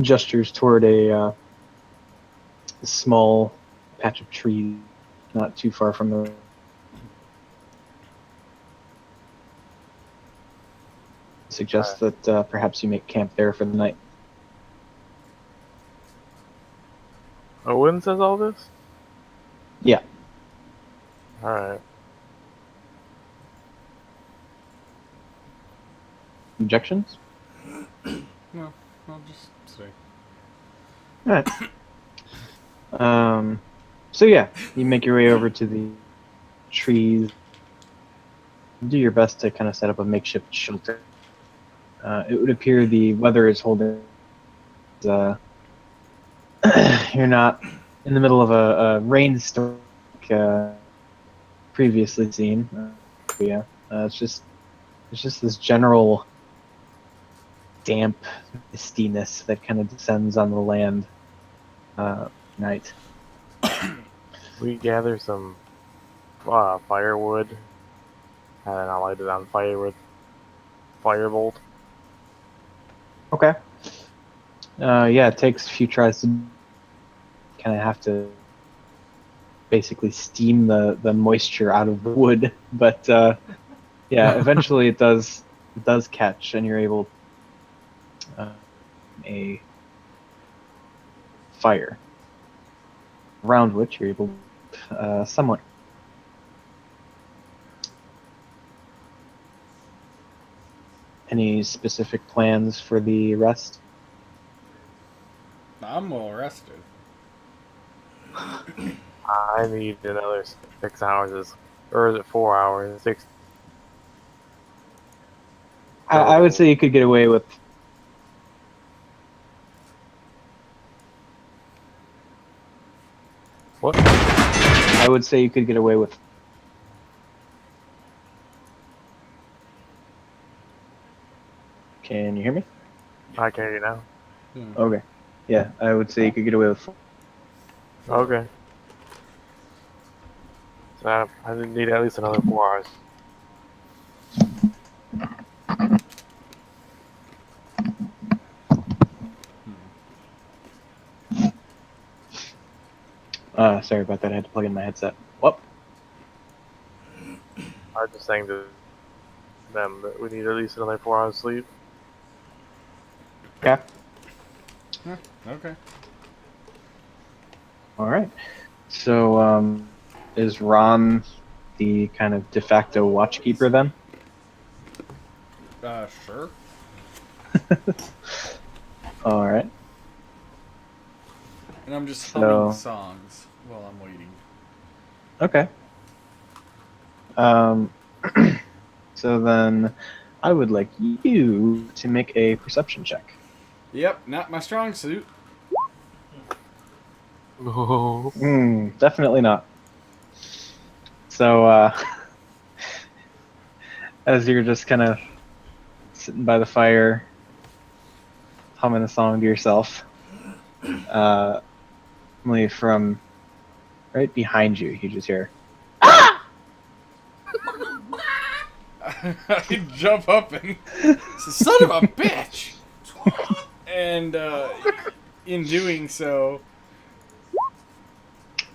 gestures toward a small patch of trees not too far from the. Suggests that perhaps you make camp there for the night. Owen says all this? Yeah. Alright. Objections? No, I'll just say. Alright. So yeah, you make your way over to the trees. Do your best to kind of set up a makeshift shelter. It would appear the weather is holding. You're not in the middle of a rainstorm like previously seen. Yeah, it's just this general damp mistiness that kind of descends on the land night. We gather some firewood, and then I light it on fire with firebolt. Okay. Yeah, it takes a few tries to kind of have to basically steam the moisture out of the wood, but yeah, eventually it does catch, and you're able a fire around which you're able somewhat. Any specific plans for the rest? I'm well rested. I need another 6 hours, or is it 4 hours? 6. I would say you could get away with. What? I would say you could get away with. Can you hear me? I can hear you now. Okay. Yeah, I would say you could get away with. Okay. So I need at least another 4 hours. Sorry about that. I had to plug in my headset. Whoop. I was just saying to them that we need at least another 4 hours sleep. Okay. Okay. All right. So, is Ron the kind of de facto watchkeeper then? Sure. All right. And I'm just humming songs while I'm waiting. Okay. So then, I would like you to make a perception check. Yep, not my strong suit. No. Definitely not. So, as you're just kind of sitting by the fire, humming a song to yourself, Emily, from right behind you, you just hear, I jump up and son of a bitch! And in doing so,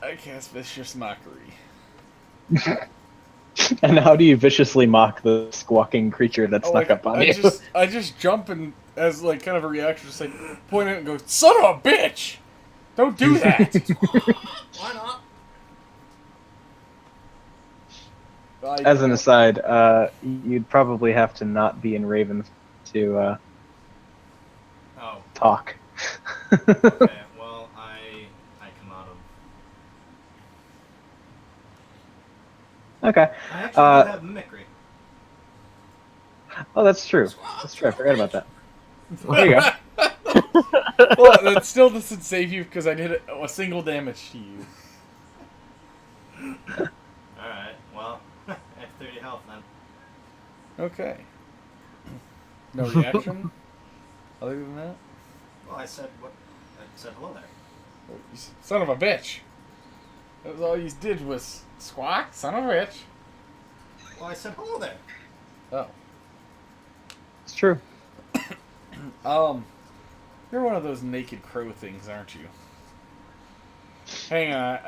I cast Vicious Mockery. and how do you viciously mock the squawking creature that snuck up on you? I just jump and, as like kind of a reaction, just like point it and go, son of a bitch! Don't do that! Why not? As an aside, you'd probably have to not be in Raven to talk. Okay, well, I come out of... Okay. I actually do have mimicry. Oh, that's true. That's true. I forgot about that. Well, there you go. Well, that still doesn't save you because I did a single damage to you. Alright, well, I have 30 health then. Okay. No reaction? Other than that? Well, I said hello there. Oh, son of a bitch. That was all you did was squawk, son of a bitch. Well, I said hello there. Oh. It's true. You're one of those naked crow things, aren't you? Hang on.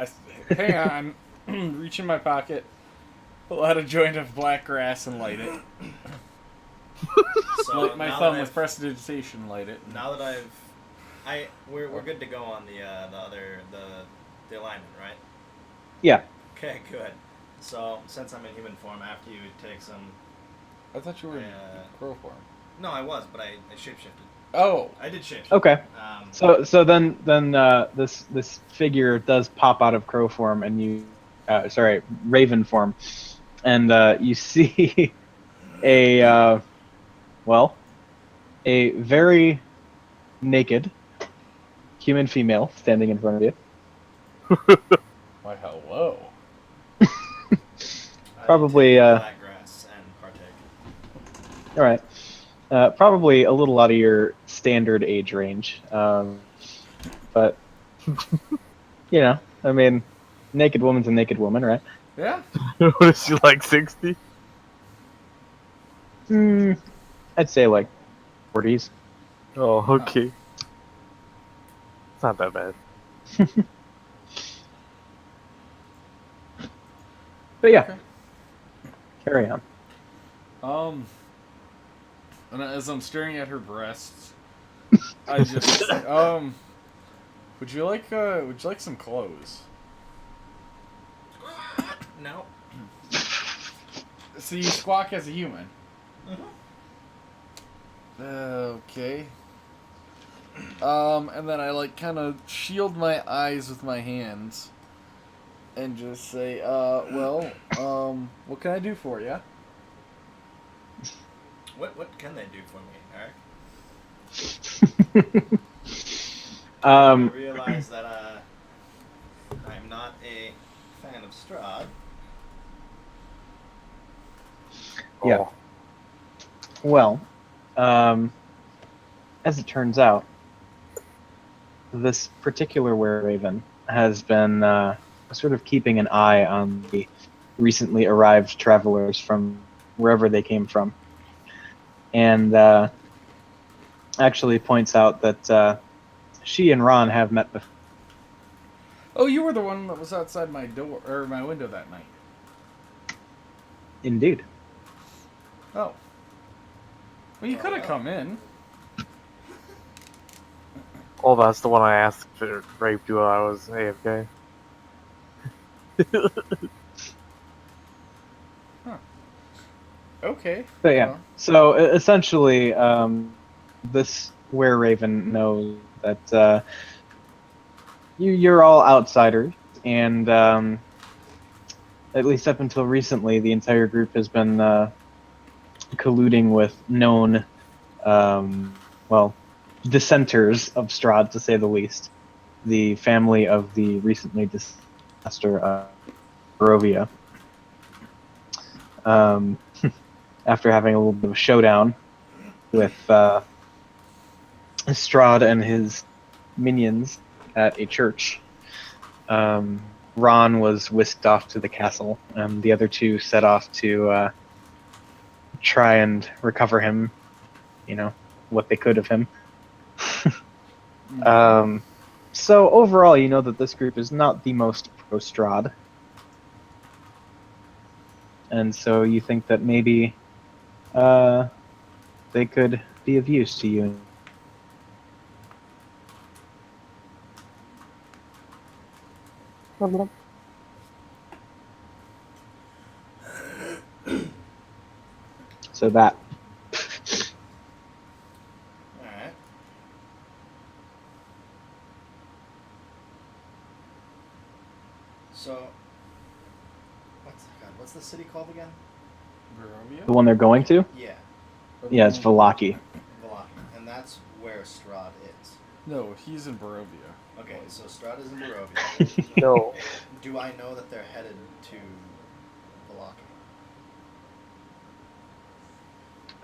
Hang on. Reach in my pocket, pull out a joint of black grass and light it. So Light my now thumb that with I've- prestidigitation, light it. Now that we're good to go on the alignment, right? Yeah. Okay, good. So since I'm in human form, after you take some. I thought you were in Uh, crow form. No, I was, but I shapeshifted. Oh. I did shapeshift. Okay. So So then this figure does pop out of crow form, and you, raven form, and you see a a very naked human female standing in front of you. Why, hello. Probably, I take the black grass and partake. All right. Probably a little out of your standard age range, but you know, I mean, naked woman's a naked woman, right? Yeah? What is she, like 60? I'd say like 40s. Oh, okay. It's not that bad. But yeah, Okay. carry on. And as I'm staring at her breasts, I just would you like some clothes? No. So you squawk as a human. Mhm. Okay. And then I like kind of shield my eyes with my hands and just say, what can I do for you? What can they do for me, Eric? I realize that I'm not a fan of Strahd. Yeah. Oh. Well, as it turns out, this particular were-raven has been sort of keeping an eye on the recently arrived travelers from wherever they came from, and actually points out that she and Ron have met before. Oh, you were the one that was outside my door or my window that night. Indeed. Oh. Well, you Oh, could have well. come in. Oh, that's the one I asked if it raped you while I was AFK. Okay. So yeah. Well, So essentially, this were-raven knows that you're all outsiders, and at least up until recently, the entire group has been colluding with known, dissenters of Strahd, to say the least. The family of the recently deceased master, Barovia. After having a little bit of a showdown with Strahd and his minions at a church, Ron was whisked off to the castle, and the other two set off to try and recover him, what they could of him. So overall, you know that this group is not the most pro-Strahd. And so you think that maybe they could be of use to you. So that. Alright. So, what's the city called again? Barovia? The one they're going to? Yeah, Yeah, it's Vallaki. Vallaki. And that's where Strahd is. No, he's in Barovia. Okay, so Strahd is in Barovia. No. Do I know that they're headed to Vallaki?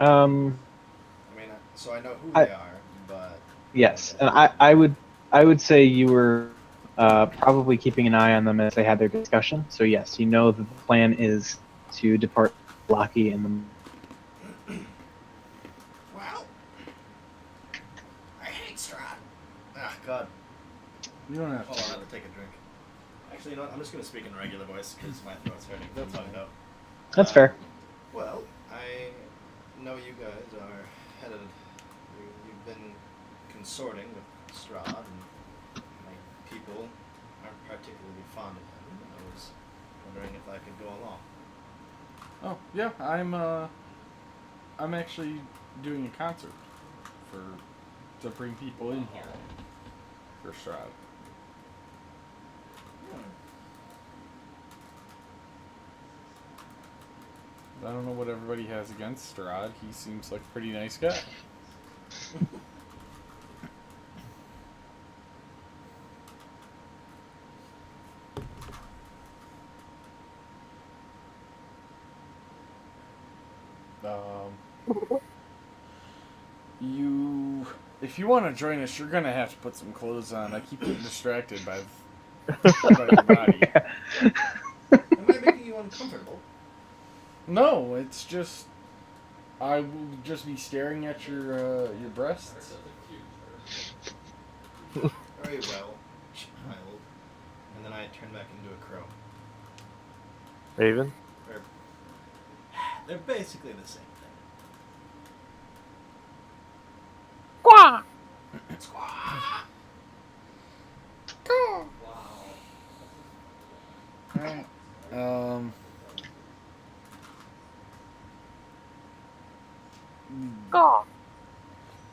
I mean, so I know who they are, but Yes, and I would say you were probably keeping an eye on them as they had their discussion. So yes, you know that the plan is to depart Vallaki in the. well, I hate Strahd. Ah, God. You don't have Hold to. on, I have to take a drink. Actually, you know what? I'm just going to speak in regular voice because my throat's hurting. That's Fucked fine. up. That's fair. Well, I know you guys are headed. You've been consorting with Strahd, and my people aren't particularly fond of him. I was wondering if I could go along. Oh yeah, I'm actually doing a concert to bring people in here for Strahd. I don't know what everybody has against Strahd. He seems like a pretty nice guy. If you want to join us, you're gonna have to put some clothes on. I keep getting distracted by your body. Am I making you uncomfortable? No, it's just I will just be staring at your breasts. Very well, child. And then I turn back into a crow. Raven? They're basically the same thing. Quack! Squawk! Alright.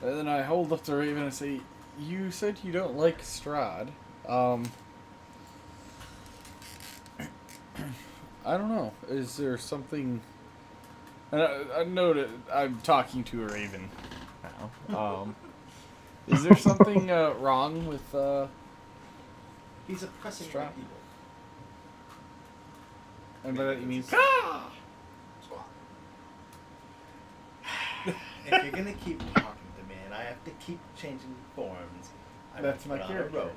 And then I hold up the Raven and say, "You said you don't like Strahd. I don't know. Is there something?" And I know that I'm talking to a Raven now. Is there something wrong with He's oppressing my Strahd? people. And by that you mean? Squawk. If you're gonna keep talking to me and I have to keep changing forms, I That's will my put on a character. robe.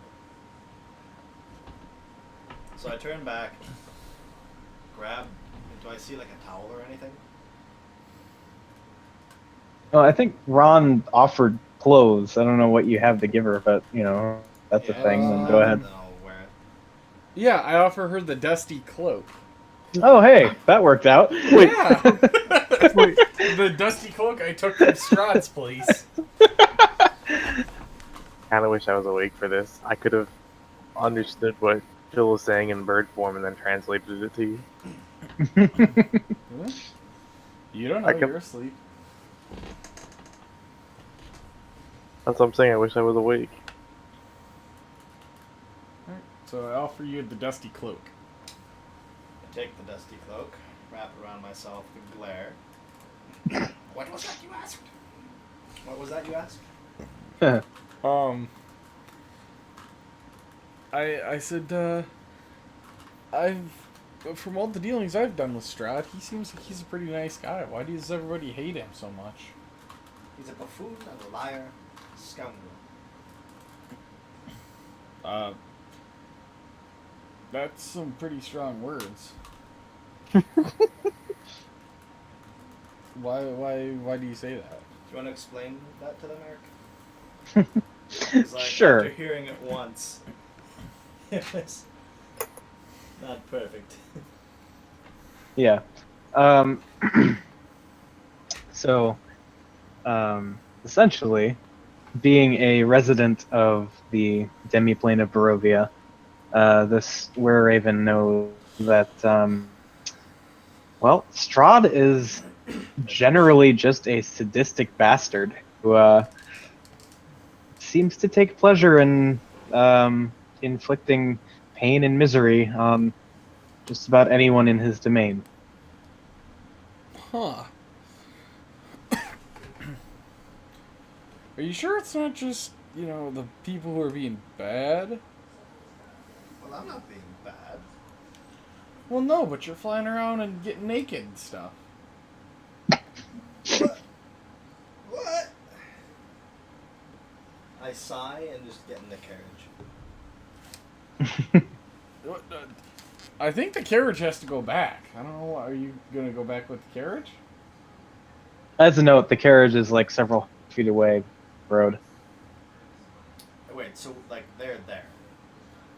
So I turn back, grab. Do I see like a towel or anything? Well, I think Ron offered clothes. I don't know what you have to give her, but you know that's a thing. Then go ahead. Then I'll wear it. Yeah, I offer her the dusty cloak. Oh, hey, that worked out. Yeah. The dusty cloak I took from Strahd's place. Kinda wish I was awake for this. I could have understood what Jill was saying in bird form and then translated it to you. You don't know, I can- you're asleep. That's what I'm saying, I wish I was awake. Alright, so I offer you the dusty cloak. I take the dusty cloak, wrap it around myself, and glare. What was that you asked? What was that you asked? I said, from all the dealings I've done with Strahd, he seems like he's a pretty nice guy. Why does everybody hate him so much? He's a buffoon, a liar, a scoundrel. That's some pretty strong words. Why do you say that? Do you want to explain that to them, Eric? It's like, Sure. after hearing it once, it was not perfect. Yeah. So, essentially, being a resident of the demiplane of Barovia, this Were Raven knows that, well, Strahd is generally just a sadistic bastard who seems to take pleasure in inflicting pain and misery on just about anyone in his domain. Huh. Are you sure it's not just, the people who are being bad? Well, I'm not being bad. Well, no, but you're flying around and getting naked and stuff. What? I sigh and just get in the carriage. What, I think the carriage has to go back. I don't know. Are you going to go back with the carriage? As a note, the carriage is like several feet away, road. Alright, so, like, they're there.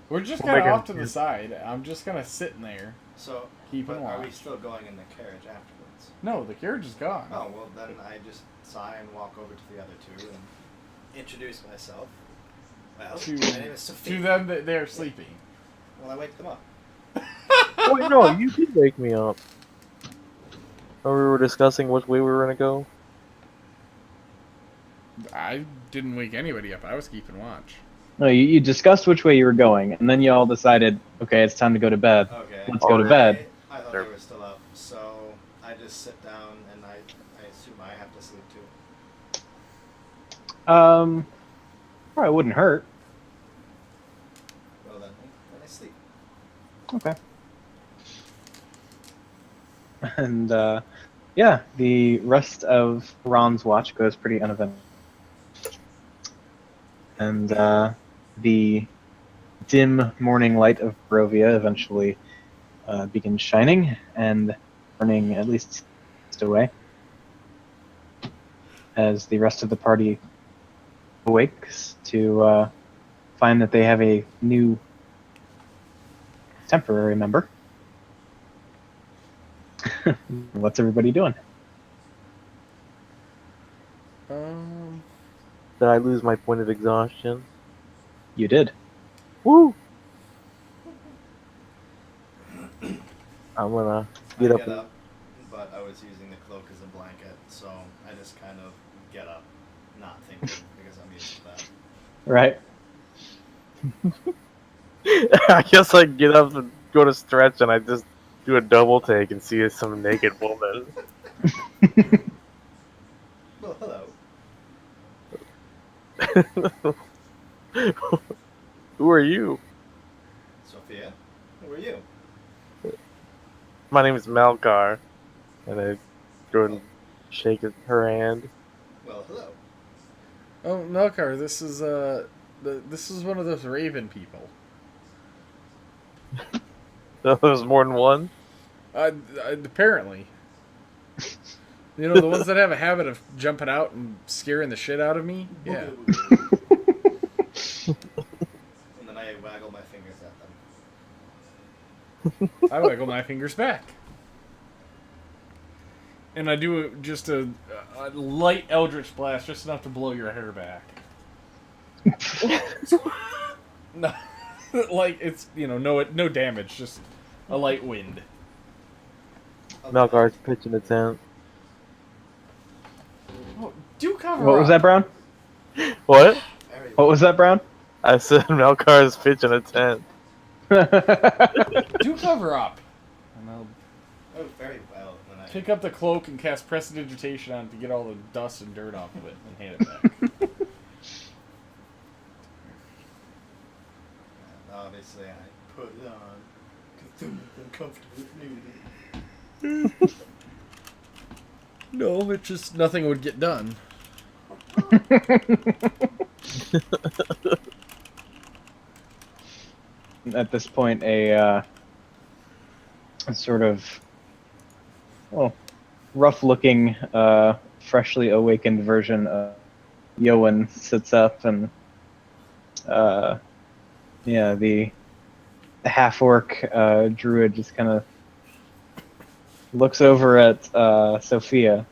We're just We'll kind of make off to him- the side. I'm just gonna sit in there. So, Keep but an are we watch. still going in the carriage afterwards? No, the carriage is gone. Oh, well, then I just sigh and walk over to the other two and introduce myself. Well, To, my name is Sophia. to them, they're sleeping. Well, I wake them up. Wait, no, you did wake me up. Or we were discussing which way we were gonna go. I didn't wake anybody up. I was keeping watch. No, you discussed which way you were going, and then you all decided, okay, it's time to go to bed. Okay. Let's go to bed. I thought Sure. they were still up, so I just sit down and I assume I have to sleep too. Probably wouldn't hurt. Well then I sleep. Okay. And yeah, the rest of Ron's watch goes pretty uneventful. And the dim morning light of Barovia eventually begins shining and burning at least away as the rest of the party awakes to find that they have a new temporary member. What's everybody doing? Did I lose my point of exhaustion? You did. Woo! I'm gonna I get up. get up, but I was using the cloak as a blanket, so I just kind of get up, not thinking because I'm used to that. Right. I guess I get up and go to stretch, and I just do a double take and see some naked woman. Well, hello. Who are you? Sophia, who are you? My name is Malkar, and I go and shake her hand. Well, hello. Oh, Melkar, this is one of those raven people. There's more than one. Apparently. You know, the ones that have a habit of jumping out and scaring the shit out of me? Yeah. And then I waggle my fingers at them. I wiggle my fingers back. And I do just a light eldritch blast, just enough to blow your hair back. No, like, it's, you know, no damage, just a light wind. Malkar's pitching a tent. Oh, do cover What up. was that, Brown? What? Very What was that, Brown? I said Malkar's pitching a tent. Do cover up. And I'll Oh, very well. Then I pick up the cloak and cast Prestidigitation on it to get all the dust and dirt off of it and hand it back. And obviously, I put it on. Cthulhu uncomfortable nudity. No, it's just nothing would get done. At this point, a sort of, well, rough-looking, freshly awakened version of Yoan sits up and, yeah, the half-orc druid just kind of looks over at Sophia,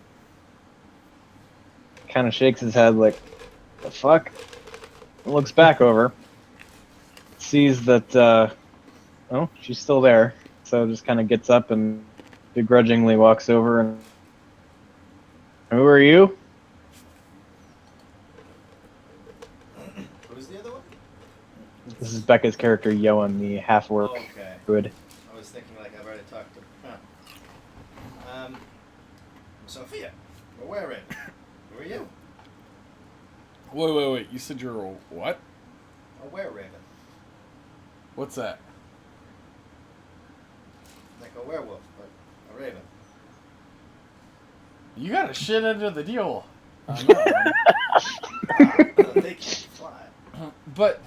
kind of shakes his head like, the fuck? Looks back over, sees that, oh, she's still there, so just kind of gets up and begrudgingly walks over and, who are you? Who's the other one? This is Becca's character, Yoan, the half-orc Okay. druid. I was thinking like I've already talked to. Sophia, we're wearing. Who are you? Wait. You said you're a what? A were-raven. What's that? Like a werewolf, but a raven. You got a shit end of the deal. They can't fly. But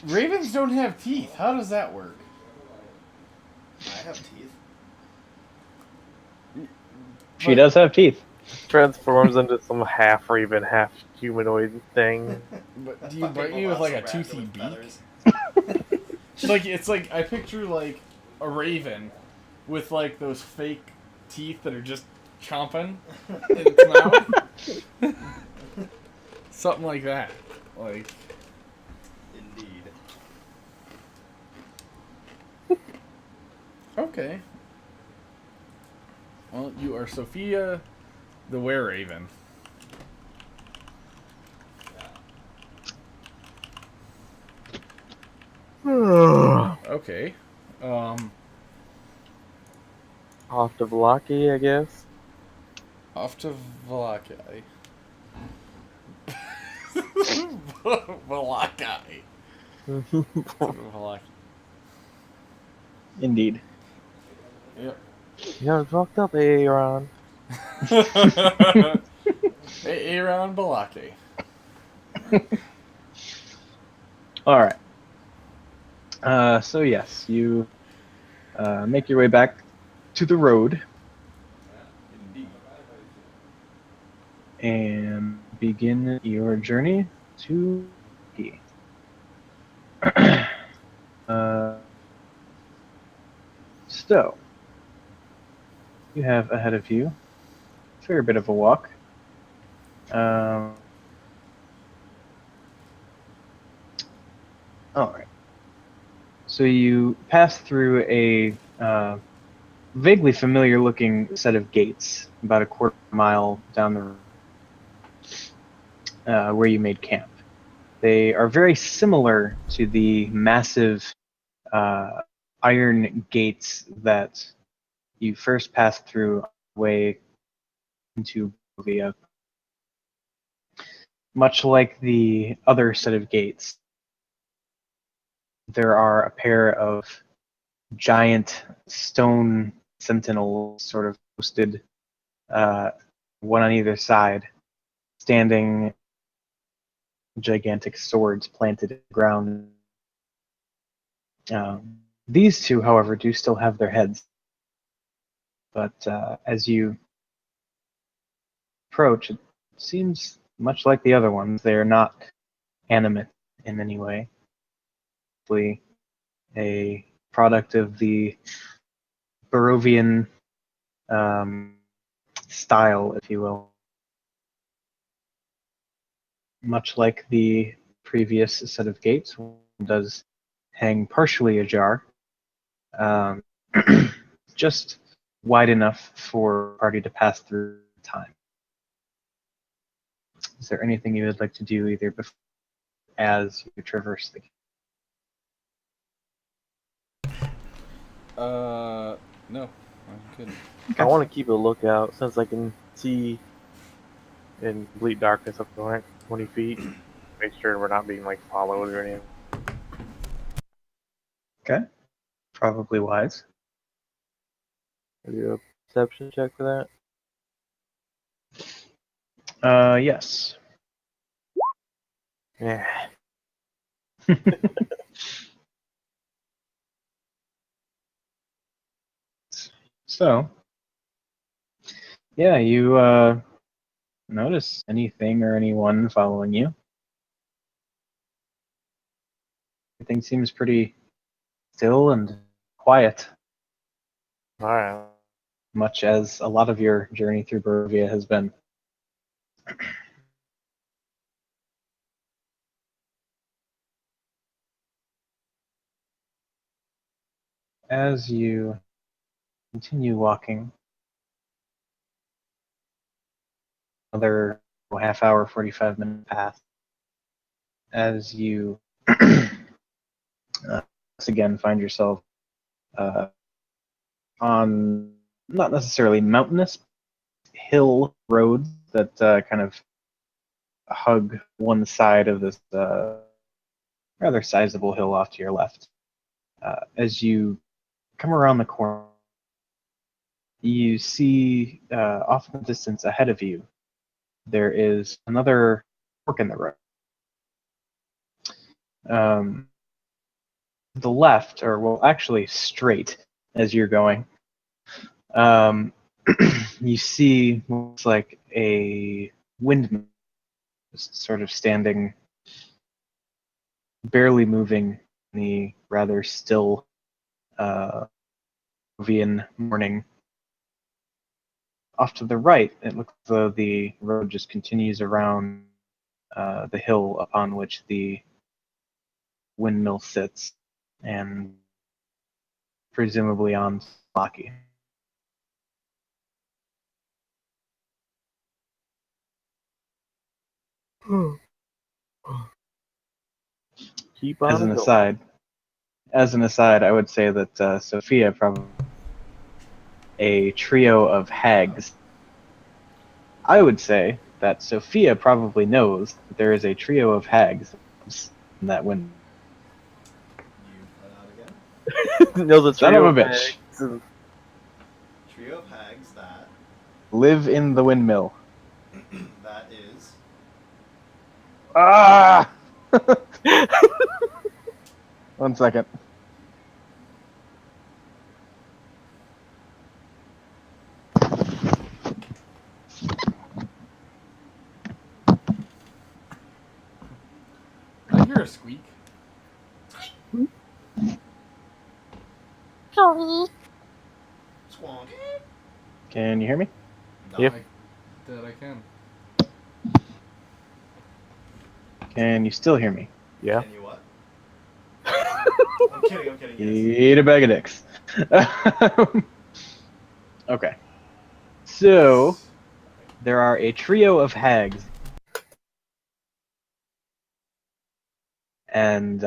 ravens don't have teeth. How does that work? I have teeth. She does have teeth. Transforms into some half raven, half humanoid thing. But do you Fucking bite me with like a velociraptor toothy with beak? feathers. It's like I picture like a raven with like those fake teeth that are just chomping in its mouth. Something like that. Like Indeed. okay. Well, you are Sophia the Were-Raven. Okay. Off to Vallaki, I guess. Off to Vallaki. Vallaki. Vallaki. Indeed. Yep. Yeah, fucked up, Aaron. Aaron Balaki. All right. So yes, you make your way back to the road Indeed. and begin your journey to Key. So you have ahead of you a fair bit of a walk. All right. So you pass through a vaguely familiar-looking set of gates about a quarter mile down the road, where you made camp. They are very similar to the massive iron gates that you first passed through on the way into Bovia. Much like the other set of gates, there are a pair of giant stone sentinels sort of posted, one on either side, standing gigantic swords planted in the ground. These two, however, do still have their heads. But as you approach, it seems much like the other ones. They are not animate in any way. Simply a product of the Barovian style, if you will. Much like the previous set of gates, one does hang partially ajar, um, just wide enough for a party to pass through time. Is there anything you would like to do either before as you traverse the No, I'm good. I want to keep a lookout since I can see in complete darkness up to like 20 feet. Make sure we're not being like followed or anything. Okay, probably wise. I do a perception check for Yes. that. Yeah. So, yeah, you notice anything or anyone following you? Everything seems pretty still and quiet, Alright. much as a lot of your journey through Barovia has been. As you continue walking, another half hour, 45-minute path, as you once again find yourself uh, on not necessarily mountainous hill roads that kind of hug one side of this rather sizable hill off to your left. As you come around the corner, you see off in the distance ahead of you, there is another fork in the road. The left, or well, actually straight as you're going, you see what's like a windmill just sort of standing, barely moving in the rather still Peruvian morning. Off to the right, it looks as though the road just continues around the hill upon which the windmill sits, and presumably on Vallaki. Keep on As an going. aside, I would say that Sophia probably a trio of hags. I would say that Sophia probably knows that there is a trio of hags in that window. You cut out again. No, the Son of trio a bitch. hags. Trio of hags that Live in the windmill. that is. Ah! 1 second. I hear a squeak. Squonk. Can you hear me? Yep. That I can. Can you still hear me? Yeah. Can you what? I'm kidding. Yes. Eat a bag of dicks. Okay. So, there are a trio of hags. And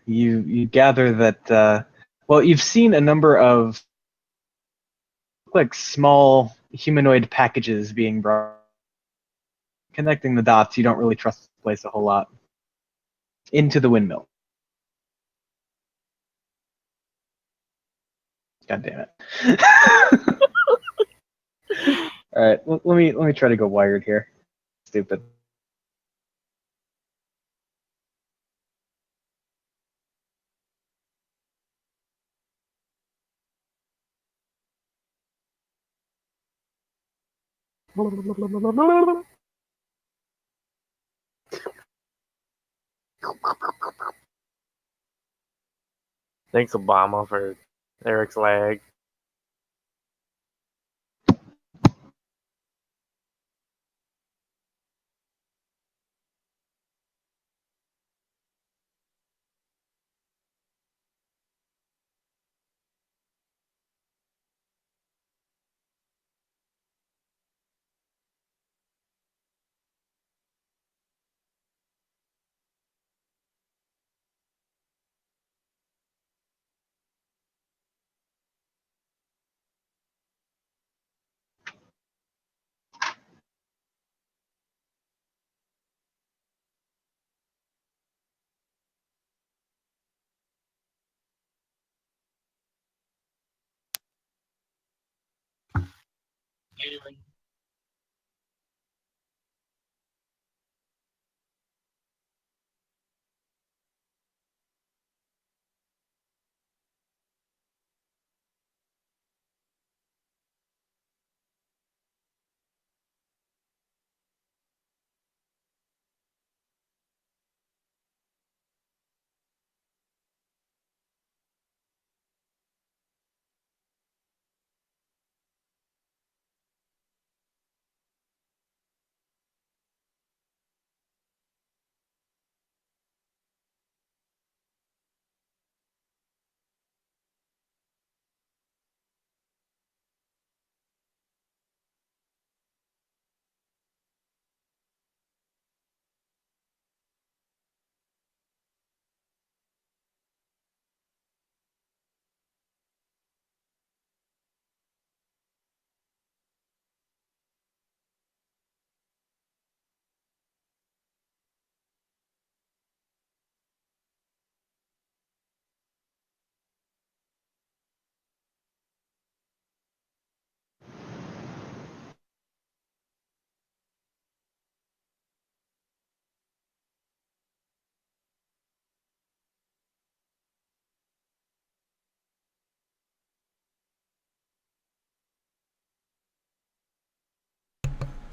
you gather that well, you've seen a number of like small humanoid packages being brought. Connecting the dots, you don't really trust the place a whole lot. Into the windmill. God damn it. All right, let me try to go wired here. Stupid. Thanks, Obama, for Eric's lag.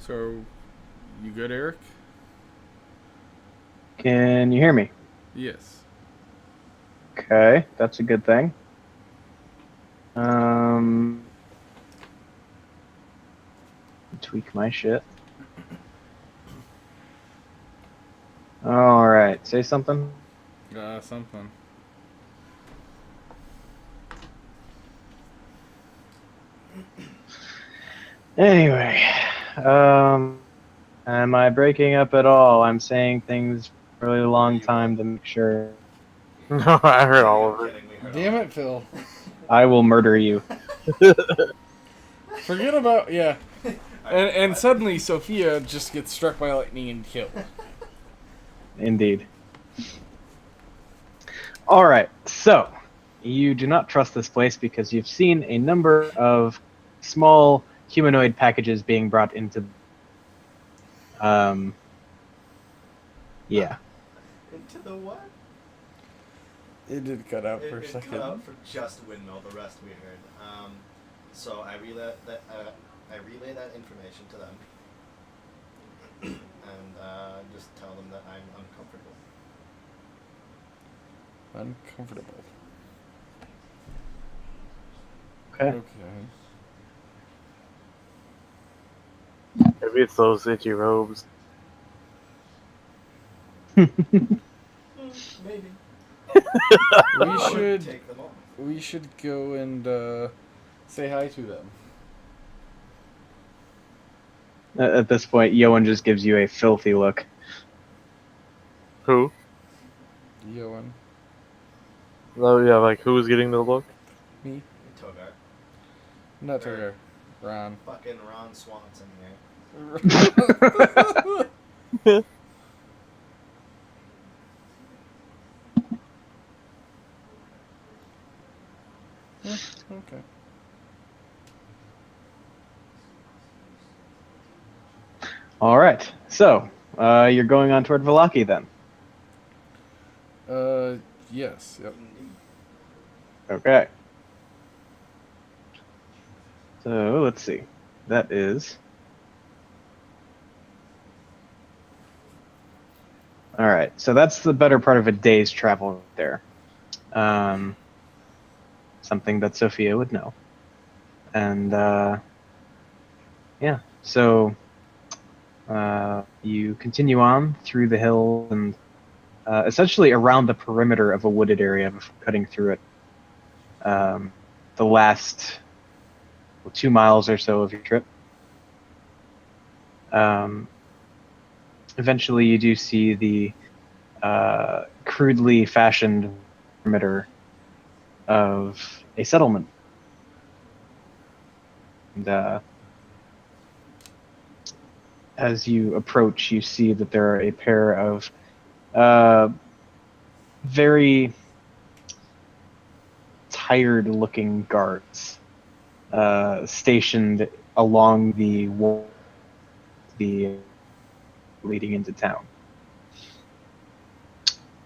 So, you good, Eric? Can you hear me? Yes. Okay, that's a good thing. Tweak my shit. All right, say something. Something. Anyway, am I breaking up at all? I'm saying things for a really long time to make sure. No, I heard all I'm of it. kidding, we heard Damn all it, Phil. I will murder you. Forget about yeah. I- And what? suddenly Sophia just gets struck by lightning and killed. Indeed. All right, so you do not trust this place because you've seen a number of small humanoid packages being brought into. Um. Yeah. Into the what? It did cut out for a It second. cut out for just windmill. The rest we heard. So I relay that. I relay that information to them, and just tell them that I'm uncomfortable. Uncomfortable. Okay. Okay. Maybe it's those itchy robes. Maybe. We should Take them off. we should go and say hi to them. At this point, Yoan just gives you a filthy look. Who? Yoan. Oh yeah, like who's getting the look? Me? Togar. Not Turgar. Ron. Fucking Ron Swanson here. Okay. All right, so you're going on toward Vallaki then. Yes. Yep. Indeed. Okay. So let's see. That is. All right. So that's the better part of a day's travel there. Something that Sophia would know. And yeah. So you continue on through the hills and essentially around the perimeter of a wooded area before cutting through it. The last 2 miles or so of your trip. Eventually, you do see the crudely fashioned perimeter of a settlement. And as you approach, you see that there are a pair of very tired-looking guards stationed along the wall, leading into town.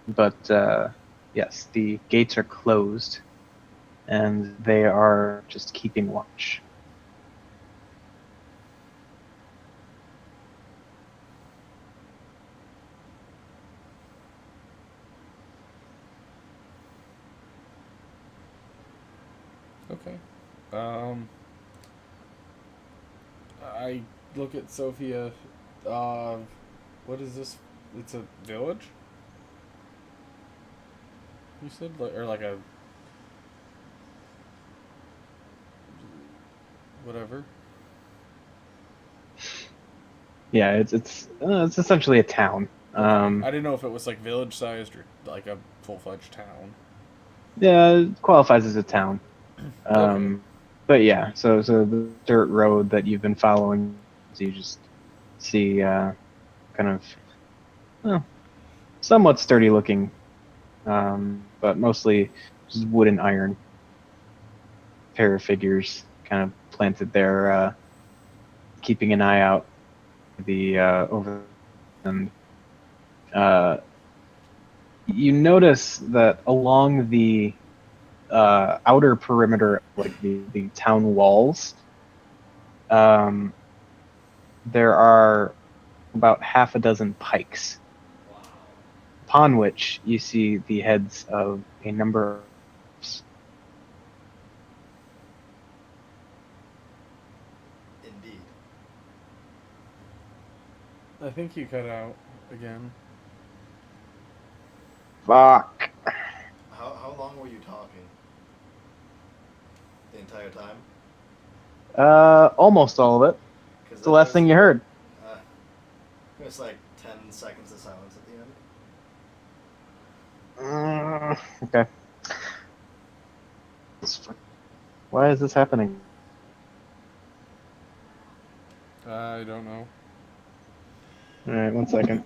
But yes, the gates are closed, and they are just keeping watch. Okay. I look at Sophia. What is this? It's a village? You said? Or like a... Whatever. Yeah, it's essentially a town. I didn't know if it was like village sized or like a full-fledged town. Yeah, it qualifies as a town. Okay. But yeah, so the dirt road that you've been following, so you just see kind of somewhat sturdy looking, but mostly just wood and iron pair of figures kind of planted there, keeping an eye out the over, and you notice that along the outer perimeter, like the town walls, there are about half a dozen pikes, upon which you see the heads of a number of elves. Indeed. I think you cut out again. Fuck. How long were you talking? The entire time? Almost all of it. Because It's the last thing you heard. It was like 10 seconds of silence at the end. Okay. Why is this happening? I don't know. All right, 1 second.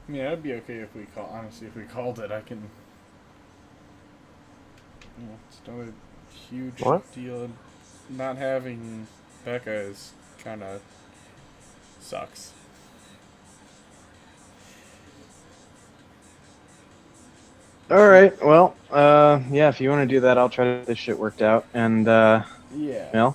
Yeah, it'd be okay if we honestly, if we called it, I can. It's not a huge What? deal. Not having Becca is kind of sucks. All right. Well, yeah. If you want to do that, I'll try to get this shit worked out. And Yeah. Mel,